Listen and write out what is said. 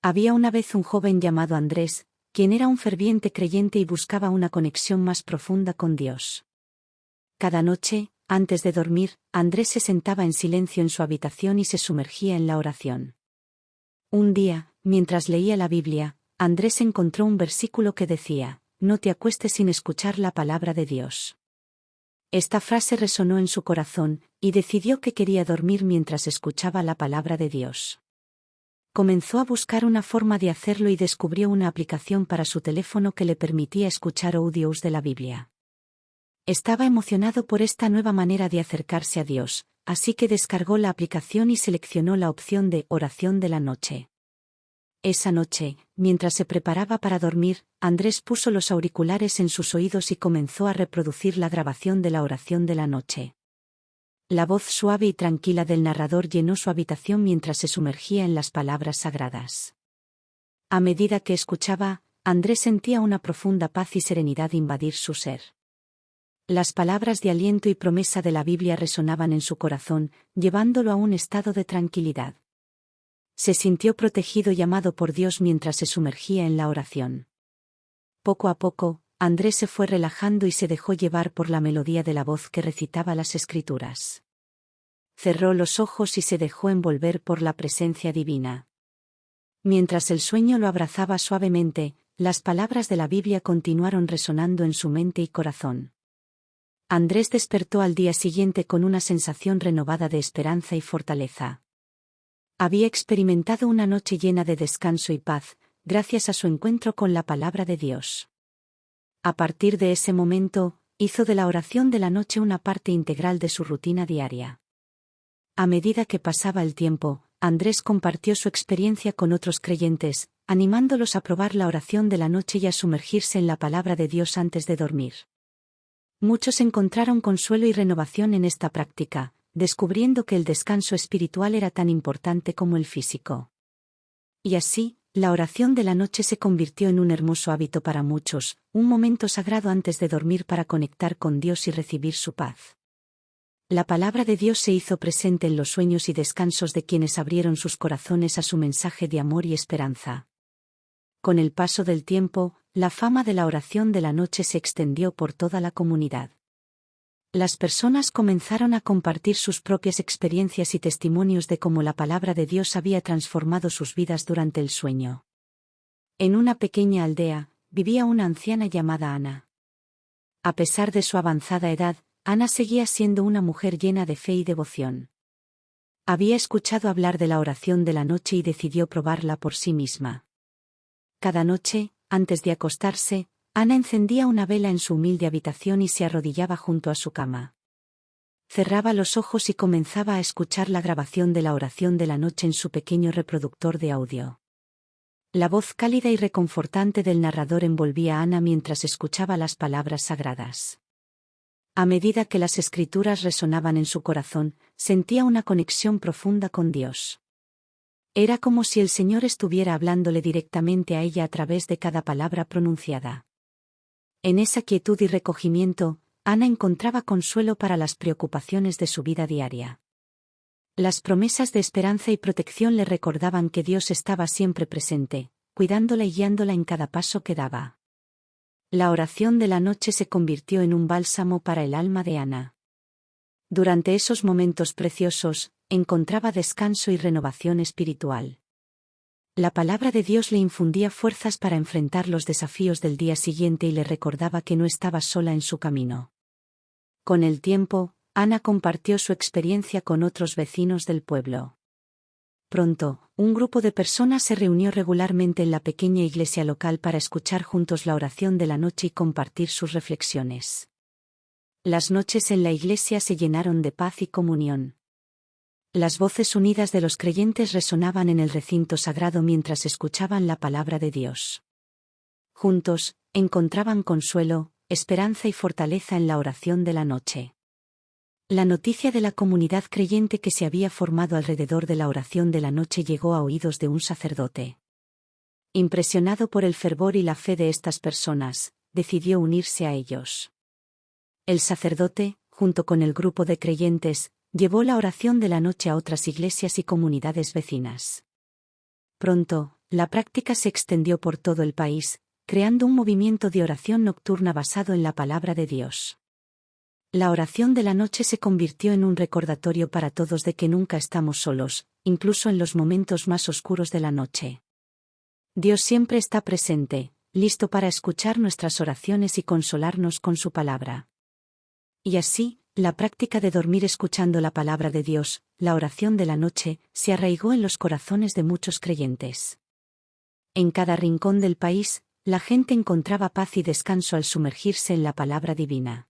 Había una vez un joven llamado Andrés, quien era un ferviente creyente y buscaba una conexión más profunda con Dios. Cada noche, antes de dormir, Andrés se sentaba en silencio en su habitación y se sumergía en la oración. Un día, mientras leía la Biblia, Andrés encontró un versículo que decía: «No te acuestes sin escuchar la palabra de Dios». Esta frase resonó en su corazón, y decidió que quería dormir mientras escuchaba la palabra de Dios. Comenzó a buscar una forma de hacerlo y descubrió una aplicación para su teléfono que le permitía escuchar audios de la Biblia. Estaba emocionado por esta nueva manera de acercarse a Dios, así que descargó la aplicación y seleccionó la opción de oración de la noche. Esa noche, mientras se preparaba para dormir, Andrés puso los auriculares en sus oídos y comenzó a reproducir la grabación de la oración de la noche. La voz suave y tranquila del narrador llenó su habitación mientras se sumergía en las palabras sagradas. A medida que escuchaba, Andrés sentía una profunda paz y serenidad invadir su ser. Las palabras de aliento y promesa de la Biblia resonaban en su corazón, llevándolo a un estado de tranquilidad. Se sintió protegido y amado por Dios mientras se sumergía en la oración. Poco a poco, Andrés se fue relajando y se dejó llevar por la melodía de la voz que recitaba las Escrituras. Cerró los ojos y se dejó envolver por la presencia divina. Mientras el sueño lo abrazaba suavemente, las palabras de la Biblia continuaron resonando en su mente y corazón. Andrés despertó al día siguiente con una sensación renovada de esperanza y fortaleza. Había experimentado una noche llena de descanso y paz, gracias a su encuentro con la palabra de Dios. A partir de ese momento, hizo de la oración de la noche una parte integral de su rutina diaria. A medida que pasaba el tiempo, Andrés compartió su experiencia con otros creyentes, animándolos a probar la oración de la noche y a sumergirse en la palabra de Dios antes de dormir. Muchos encontraron consuelo y renovación en esta práctica, descubriendo que el descanso espiritual era tan importante como el físico. Y así, la oración de la noche se convirtió en un hermoso hábito para muchos, un momento sagrado antes de dormir para conectar con Dios y recibir su paz. La palabra de Dios se hizo presente en los sueños y descansos de quienes abrieron sus corazones a su mensaje de amor y esperanza. Con el paso del tiempo, la fama de la oración de la noche se extendió por toda la comunidad. Las personas comenzaron a compartir sus propias experiencias y testimonios de cómo la palabra de Dios había transformado sus vidas durante el sueño. En una pequeña aldea, vivía una anciana llamada Ana. A pesar de su avanzada edad, Ana seguía siendo una mujer llena de fe y devoción. Había escuchado hablar de la oración de la noche y decidió probarla por sí misma. Cada noche, antes de acostarse, Ana encendía una vela en su humilde habitación y se arrodillaba junto a su cama. Cerraba los ojos y comenzaba a escuchar la grabación de la oración de la noche en su pequeño reproductor de audio. La voz cálida y reconfortante del narrador envolvía a Ana mientras escuchaba las palabras sagradas. A medida que las escrituras resonaban en su corazón, sentía una conexión profunda con Dios. Era como si el Señor estuviera hablándole directamente a ella a través de cada palabra pronunciada. En esa quietud y recogimiento, Ana encontraba consuelo para las preocupaciones de su vida diaria. Las promesas de esperanza y protección le recordaban que Dios estaba siempre presente, cuidándola y guiándola en cada paso que daba. La oración de la noche se convirtió en un bálsamo para el alma de Ana. Durante esos momentos preciosos, encontraba descanso y renovación espiritual. La palabra de Dios le infundía fuerzas para enfrentar los desafíos del día siguiente y le recordaba que no estaba sola en su camino. Con el tiempo, Ana compartió su experiencia con otros vecinos del pueblo. Pronto, un grupo de personas se reunió regularmente en la pequeña iglesia local para escuchar juntos la oración de la noche y compartir sus reflexiones. Las noches en la iglesia se llenaron de paz y comunión. Las voces unidas de los creyentes resonaban en el recinto sagrado mientras escuchaban la palabra de Dios. Juntos, encontraban consuelo, esperanza y fortaleza en la oración de la noche. La noticia de la comunidad creyente que se había formado alrededor de la oración de la noche llegó a oídos de un sacerdote. Impresionado por el fervor y la fe de estas personas, decidió unirse a ellos. El sacerdote, junto con el grupo de creyentes, llevó la oración de la noche a otras iglesias y comunidades vecinas. Pronto, la práctica se extendió por todo el país, creando un movimiento de oración nocturna basado en la palabra de Dios. La oración de la noche se convirtió en un recordatorio para todos de que nunca estamos solos, incluso en los momentos más oscuros de la noche. Dios siempre está presente, listo para escuchar nuestras oraciones y consolarnos con su palabra. Y así, la práctica de dormir escuchando la palabra de Dios, la oración de la noche, se arraigó en los corazones de muchos creyentes. En cada rincón del país, la gente encontraba paz y descanso al sumergirse en la palabra divina.